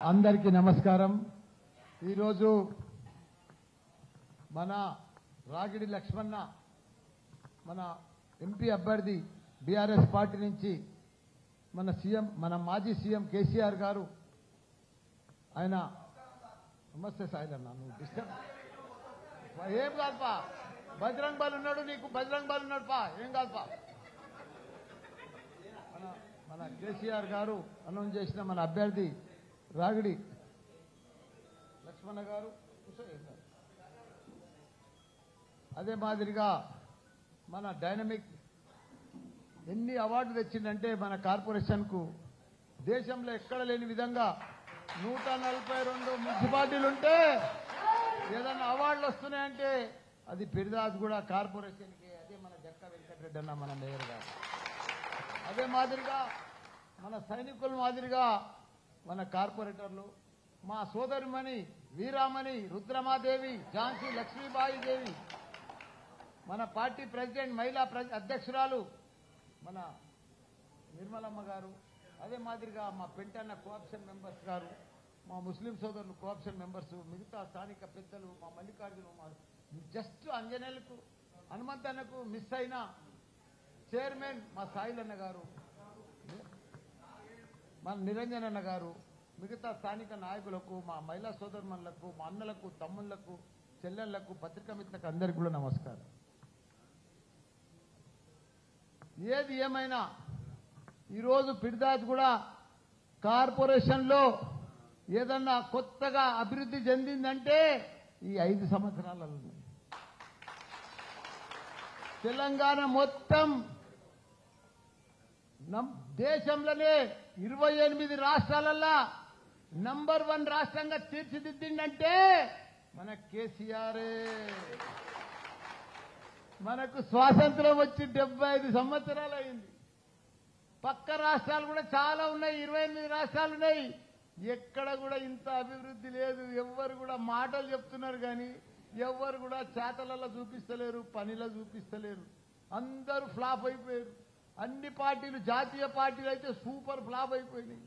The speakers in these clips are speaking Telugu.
అందరికీ నమస్కారం. ఈరోజు మన రాగిడి లక్ష్మణ మన ఎంపీ అభ్యర్థి బీఆర్ఎస్ పార్టీ నుంచి మన మాజీ సీఎం కేసీఆర్ గారు ఆయన నమస్తే సాయిలన్న నువ్వు డిస్టర్బ్ ఏం కాదుపా బజరంగ్ బాల్ ఉన్నాడు నీకు బజరంగ్ బాల్ ఉన్నాడు పా ఏం కాదుపా మన కేసీఆర్ గారు అనౌన్స్ చేసిన మన అభ్యర్థి రాగిడి లక్ష్మణ గారు అదే మాదిరిగా మన డైనమిక్ ఎన్ని అవార్డులు తెచ్చిందంటే మన కార్పొరేషన్కు దేశంలో ఎక్కడ లేని విధంగా 142 మున్సిపాలిటీలు ఉంటే ఏదన్నా అవార్డులు వస్తున్నాయంటే అది పిరిదాస్ కూడా కార్పొరేషన్కి. అదే మన జక్క వెంకటరెడ్డి అన్న మన మేయర్ గారు. అదే మాదిరిగా మన సైనికుల మాదిరిగా మన కార్పొరేటర్లు మా సోదరిమణి వీరామణి రుద్రమాదేవి ఝాన్సీ లక్ష్మీబాయి దేవి మన పార్టీ ప్రెసిడెంట్ మహిళా అధ్యక్షురాలు మన నిర్మలమ్మ గారు. అదే మాదిరిగా మా పెంటన్న కోఆప్షన్ మెంబర్స్ గారు, మా ముస్లిం సోదరులు కోఆప్షన్ మెంబర్స్, మిగతా స్థానిక పెద్దలు, మా మల్లికార్జున జస్ట్ అంజనేయులకు హనుమంతన్నకు మిస్ అయిన చైర్మన్ మా సాయిలన్న గారు, మన నిరంజన్ అన్న గారు, మిగతా స్థానిక నాయకులకు, మా మహిళా సోదరుమణులకు, మా అన్నలకు, తమ్ముళ్లకు, చెల్లెళ్లకు, పత్రికా మిత్రులకు అందరికీ కూడా నమస్కారం. ఏది ఏమైనా ఈరోజు పిరిదాస్ కూడా కార్పొరేషన్లో ఏదన్నా కొత్తగా అభివృద్ధి చెందిందంటే ఈ 5 సంవత్సరాలలో తెలంగాణ మొత్తం దేశంలోనే 28 రాష్ట్రాలల్లో నంబర్ 1 రాష్ట్రంగా తీర్చిదిద్దిందంటే మన కేసీఆరే. మనకు స్వాతంత్రం వచ్చి 75 సంవత్సరాలు అయింది. పక్క రాష్ట్రాలు కూడా చాలా ఉన్నాయి, 28 రాష్ట్రాలు ఉన్నాయి. ఎక్కడ కూడా ఇంత అభివృద్ధి లేదు. ఎవ్వరు కూడా మాటలు చెప్తున్నారు కానీ ఎవ్వరు కూడా చేతలలో చూపిస్తలేరు, పనిలో చూపిస్తలేరు. అందరూ ఫ్లాప్ అయిపోయారు. అన్ని పార్టీలు, జాతీయ పార్టీలు అయితే సూపర్ ఫ్లాప్ అయిపోయినాయి.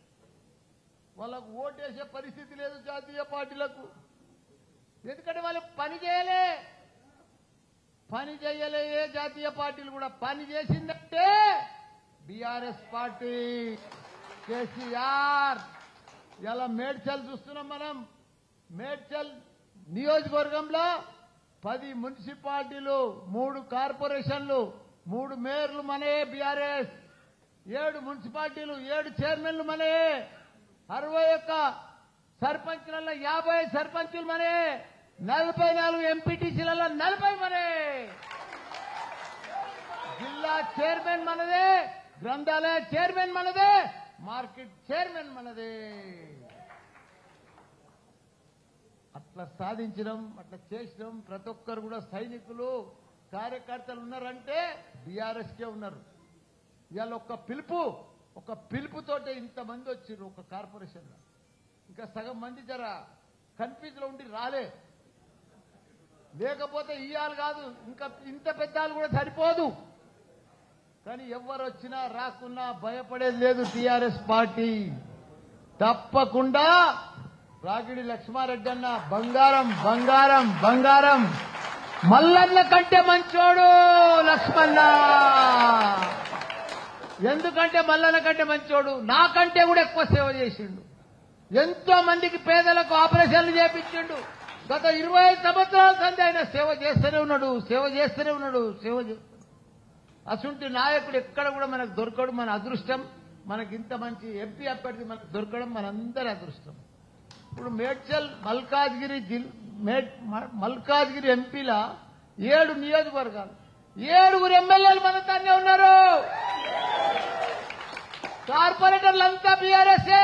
వాళ్ళకు ఓటేసే పరిస్థితి లేదు జాతీయ పార్టీలకు. ఎందుకంటే వాళ్ళు పని చేయలే. ఏ జాతీయ పార్టీలు కూడా పని చేసిందంటే బీఆర్ఎస్ పార్టీ, కేసీఆర్. ఇలా మేడ్చల్ చూస్తున్నాం మనం. మేడ్చల్ నియోజకవర్గంలో 10 మున్సిపాలిటీలు, 3 కార్పొరేషన్లు, 3 మేయర్లు మనే బీఆర్ఎస్, 7 మున్సిపాలిటీలు, 7 చైర్మన్లు మనే, 61 సర్పంచ్లలో 50 సర్పంచులు మనే, 44 ఎంపీటీసీలలో 40 మనే. జిల్లా చైర్మన్ మనదే, గ్రంథాలయ చైర్మన్ మనదే, మార్కెట్ చైర్మన్ మనదే. అట్లా సాధించడం, అట్లా చేసడం, ప్రతి ఒక్కరు కూడా సైనికులు, కార్యకర్తలు ఉన్నారంటే బీఆర్ఎస్కే ఉన్నారు. ఇవాళ ఒక పిలుపుతోటే ఇంతమంది వచ్చారు ఒక కార్పొరేషన్లో. ఇంకా సగం మంది జర కన్ఫ్యూజ్లో ఉండి రాలే. లేకపోతే ఇవాళ కాదు, ఇంకా ఇంత పెద్దాలు కూడా సరిపోదు. కానీ ఎవరు వచ్చినా రాకున్నా భయపడేది లేదు టీఆర్ఎస్ పార్టీ. తప్పకుండా రాగిడి లక్ష్మారెడ్డి అన్న బంగారం బంగారం బంగారం. మల్లన్న కంటే మంచోడు లక్ష్మణ. ఎందుకంటే మల్లన్న కంటే మంచోడు, నాకంటే కూడా ఎక్కువ సేవ చేసిండు. ఎంతో మందికి పేదలకు ఆపరేషన్లు చేపించిండు. గత 25 సంవత్సరాల సంది ఆయన సేవ చేస్తూనే ఉన్నాడు. అసుంటి నాయకుడు ఎక్కడ కూడా మనకు దొరకడు. మన అదృష్టం. మనకి ఇంత మంచి ఎంపీ అభ్యర్థి మనకు దొరకడం మనందరి అదృష్టం. ఇప్పుడు మేడ్చల్ మల్కాజ్గిరి ఎంపీల 7 నియోజకవర్గాలు, 7 ఎమ్మెల్యేలు మన తానే ఉన్నారు. కార్పొరేటర్లంతా బీఆర్ఎస్ఏ.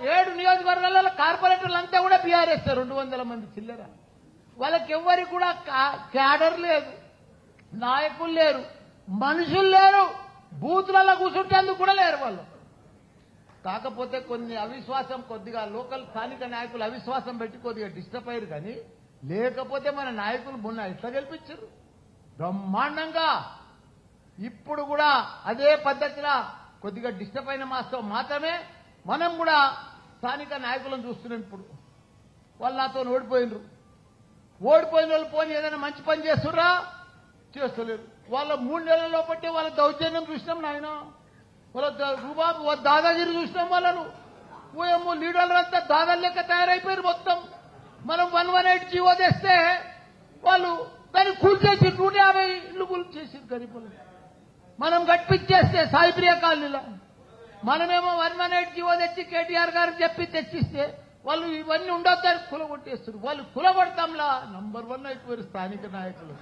7 నియోజకవర్గాలలో కార్పొరేటర్లంతా కూడా బీఆర్ఎస్. 200 మంది చిల్లర. వాళ్ళకి ఎవ్వరికి కూడా క్యాడర్ లేదు, నాయకులు లేరు, మనుషులు లేరు, బూతులలో కూర్చుంటేందుకు కూడా లేరు వాళ్ళు. కాకపోతే కొన్ని అవిశ్వాసం, కొద్దిగా లోకల్ స్థానిక నాయకులు అవిశ్వాసం పెట్టి కొద్దిగా డిస్టర్బ్ అయ్యారు. కానీ లేకపోతే మన నాయకులు మొన్న ఎట్లా గెలిపించారు బ్రహ్మాండంగా. ఇప్పుడు కూడా అదే పద్ధతిలో కొద్దిగా డిస్టర్బ్ అయిన మాత్రమే మనం కూడా స్థానిక నాయకులను చూస్తున్నాం. ఇప్పుడు వాళ్ళు నాతో ఓడిపోయిన వాళ్ళు పోని ఏదైనా మంచి పని చేస్తుర్రా, చేస్తలేరు. వాళ్ళ 3 నెలల్లో బట్టి వాళ్ళ దౌర్జన్యం చూసినాం నాయన, వాళ్ళ రూబాబు వాళ్ళ దాదాగిరి చూసినాం. వాళ్ళను ఓఎమ్మో లీడర్లు అంతా దాదాలు లెక్క తయారైపోయారు మొత్తం. మనం 118 జీవో తెస్తే వాళ్ళు దాన్ని కూల్చేసి 150 ఇల్లు కూల్చేసి గరీబులు మనం గట్టిచ్చేస్తే సాయిప్రియ కాలనీలో మనమేమో 118 జీవో తెచ్చి కేటీఆర్ గారికి చెప్పి తెచ్చిస్తే వాళ్ళు ఇవన్నీ ఉండొద్దని కులగొట్టేస్తారు. వాళ్ళు కులగొడతాంలా నంబర్ 1 అయిపోయారు స్థానిక నాయకులు.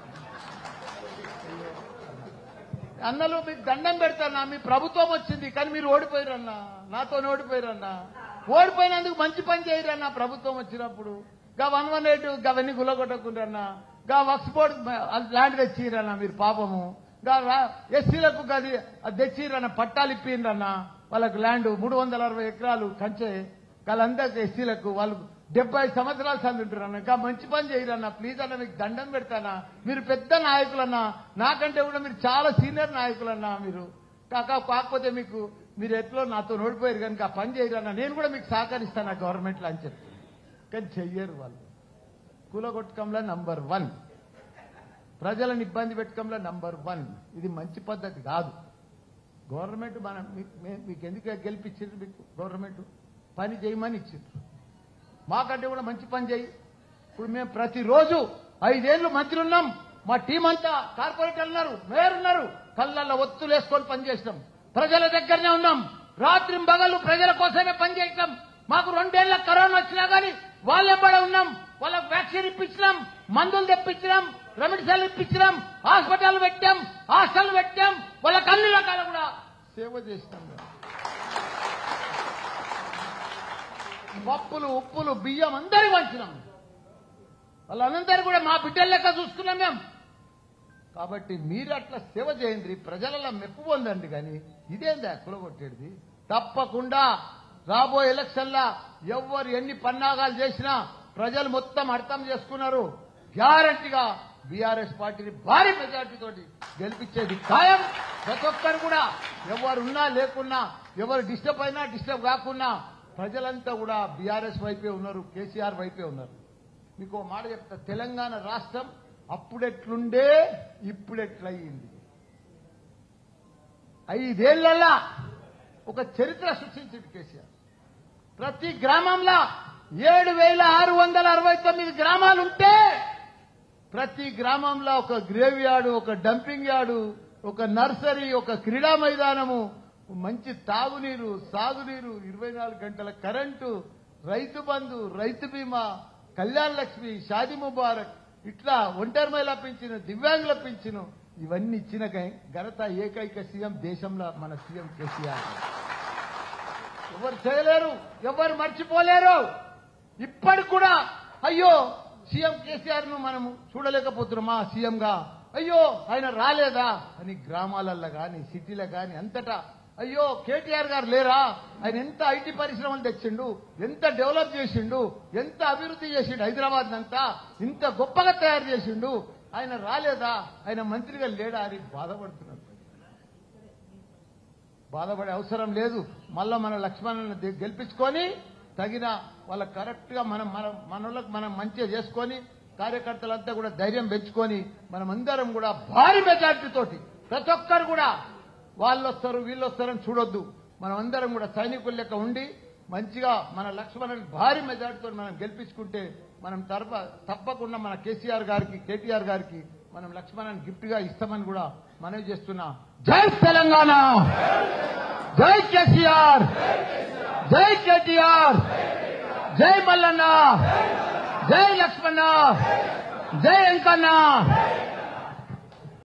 అన్నలు మీకు దండం పెడతానా, మీ ప్రభుత్వం వచ్చింది కానీ మీరు ఓడిపోయారన్నా, నాతో ఓడిపోయారన్నా. ఓడిపోయినందుకు మంచి పని చేయరన్నా. ప్రభుత్వం వచ్చినప్పుడు గా 118 అవన్నీ గులగొట్టకుండారన్నా, గా వక్స్ బోర్డు ల్యాండ్ తెచ్చిరన్నా మీరు పాపము, గా ఎస్సీలకు గది అది తెచ్చిరన్నా, పట్టాలు ఇప్పిండ్రన్నా వాళ్ళకు ల్యాండ్ 360 ఎకరాలు కంచే వాళ్ళందరికీ ఎస్సీలకు. వాళ్ళు 70 సంవత్సరాలు చదువుంటారన్నా. ఇంకా మంచి పని చేయరన్నా ప్లీజ్ అన్న, మీకు దండం పెడతానా. మీరు పెద్ద నాయకులన్నా, నాకంటే కూడా మీరు చాలా సీనియర్ నాయకులన్నా. మీరు కాకపోతే మీరు ఎట్లో నాతో ఓడిపోయారు కనుక ఆ పని చేయరన్నా, నేను కూడా మీకు సహకరిస్తాను గవర్నమెంట్లో అని చెప్పి. కానీ చెయ్యరు వాళ్ళు. కూలగొట్టకంలో నంబర్ 1, ప్రజలను ఇబ్బంది పెట్టకంలో నంబర్ 1. ఇది మంచి పద్ధతి కాదు. గవర్నమెంట్ మీకు ఎందుకు గెలిపించారు? మీకు గవర్నమెంట్ పని చేయమని ఇచ్చిండ్రు. మాకంటే కూడా మంచి పని చేయి. ఇప్పుడు మేము ప్రతిరోజు 5 ఏళ్లు మంత్రి ఉన్నాం. మా టీం అంతా కార్పొరేటర్లు ఉన్నారు, మేయర్ ఉన్నారు, కళ్ళల్లో ఒత్తులు వేసుకొని పనిచేసినాం. ప్రజల దగ్గరనే ఉన్నాం. రాత్రి పగలు ప్రజల కోసమే పనిచేసినాం. మాకు 2 ఏళ్ల కరోనా వచ్చినా కానీ వాళ్ళెంబడ ఉన్నాం. వాళ్ళకు వ్యాక్సిన్ ఇప్పించినాం, మందులు తెప్పించినాం, రెమెడిసిన్లు ఇప్పించినాం, హాస్పిటల్ పెట్టాం, హాస్టల్ పెట్టాం. వాళ్ళకి అన్ని రకాల కూడా సేవ చేసినాం. పప్పులు, ఉప్పులు, బియ్యం అందరూ పంచినాం. వాళ్ళందరూ కూడా మా బిడ్డల లెక్క చూస్తున్నాం మేము. కాబట్టి మీరు అట్లా సేవ చేయండి, ప్రజలలో మెప్పు పొందండి. కానీ ఇదేందా కులగొట్టేది? తప్పకుండా రాబోయే ఎలక్షన్లా ఎవరు ఎన్ని పన్నాగాలు చేసినా ప్రజలు మొత్తం అర్థం చేసుకున్నారు. గ్యారంటీగా బీఆర్ఎస్ పార్టీని భారీ మెజార్టీతో గెలిపించేది ఖాయం. ప్రతి ఒక్కరు కూడా ఎవరున్నా లేకున్నా, ఎవరు డిస్టర్బ్ అయినా డిస్టర్బ్ కాకున్నా ప్రజలంతా కూడా బీఆర్ఎస్ వైపే ఉన్నారు, కేసీఆర్ వైపే ఉన్నారు. మీకు మాట చెప్తా, తెలంగాణ రాష్ట్రం అప్పుడెట్లుండే ఇప్పుడెట్లయింది. 5 ఏళ్లలో ఒక చరిత్ర సృష్టించింది కేసీఆర్. ప్రతి గ్రామంలో 7,669 గ్రామాలుంటే ప్రతి గ్రామంలో ఒక గ్రేవ్ యార్డు, ఒక డంపింగ్ యార్డు, ఒక నర్సరీ, ఒక క్రీడా మైదానము, మంచి తాగునీరు, సాగునీరు, 24 గంటల కరెంటు, రైతు బంధు, రైతు బీమా, కళ్యాణ్ లక్ష్మి, షాదీ ముబారక్, ఇట్లా ఒంటరి మహిళ పింఛను, దివ్యాంగుల పింఛను, ఇవన్నీ ఇచ్చిన ఘనత ఏకైక సీఎం దేశంలో మన సీఎం కేసీఆర్. ఎవరు చేయలేరు, ఎవరు మర్చిపోలేరు. ఇప్పటికి కూడా అయ్యో సీఎం కేసీఆర్ ను మనము చూడలేకపోతున్నామా సీఎంగా, అయ్యో ఆయన రాలేదా అని గ్రామాలల్లో గాని సిటీలో గాని అంతటా అయ్యో కేటీఆర్ గారు లేరా, ఆయన ఎంత ఐటీ పరిశ్రమలు తెచ్చిండు, ఎంత డెవలప్ చేసిండు, ఎంత అభివృద్ధి చేసిండు, హైదరాబాద్ అంతా ఇంత గొప్పగా తయారు చేసిండు, ఆయన రాలేదా, ఆయన మంత్రిగా లేడా అని బాధపడుతున్నారు. బాధపడే అవసరం లేదు. మళ్ళా మన లక్ష్మణ్ గెలిపించుకొని తగిన వాళ్ళ కరెక్ట్ గా మనోళ్ళకి మనం మంచిగా చేసుకొని కార్యకర్తలంతా కూడా ధైర్యం పెంచుకొని మనమందరం కూడా భారీ మెజార్టీతోటి ప్రతి ఒక్కరు కూడా వాళ్ళు వస్తారు వీళ్ళు వస్తారని చూడొద్దు. మనం అందరం కూడా సైనికుల లెక్క ఉండి మంచిగా మన లక్ష్మణ్ భారీ మెజార్టీతో మనం గెలిపించుకుంటే మనం తప్పకుండా మన కేసీఆర్ గారికి కేటీఆర్ గారికి మనం లక్ష్మణ్ గిఫ్ట్ గా ఇస్తామని కూడా మనవి చేస్తున్నా. జై తెలంగాణ, జై కేసీఆర్, జై కేటీఆర్, జై మల్లన్న, జై లక్ష్మణ, జై వెంకన్న.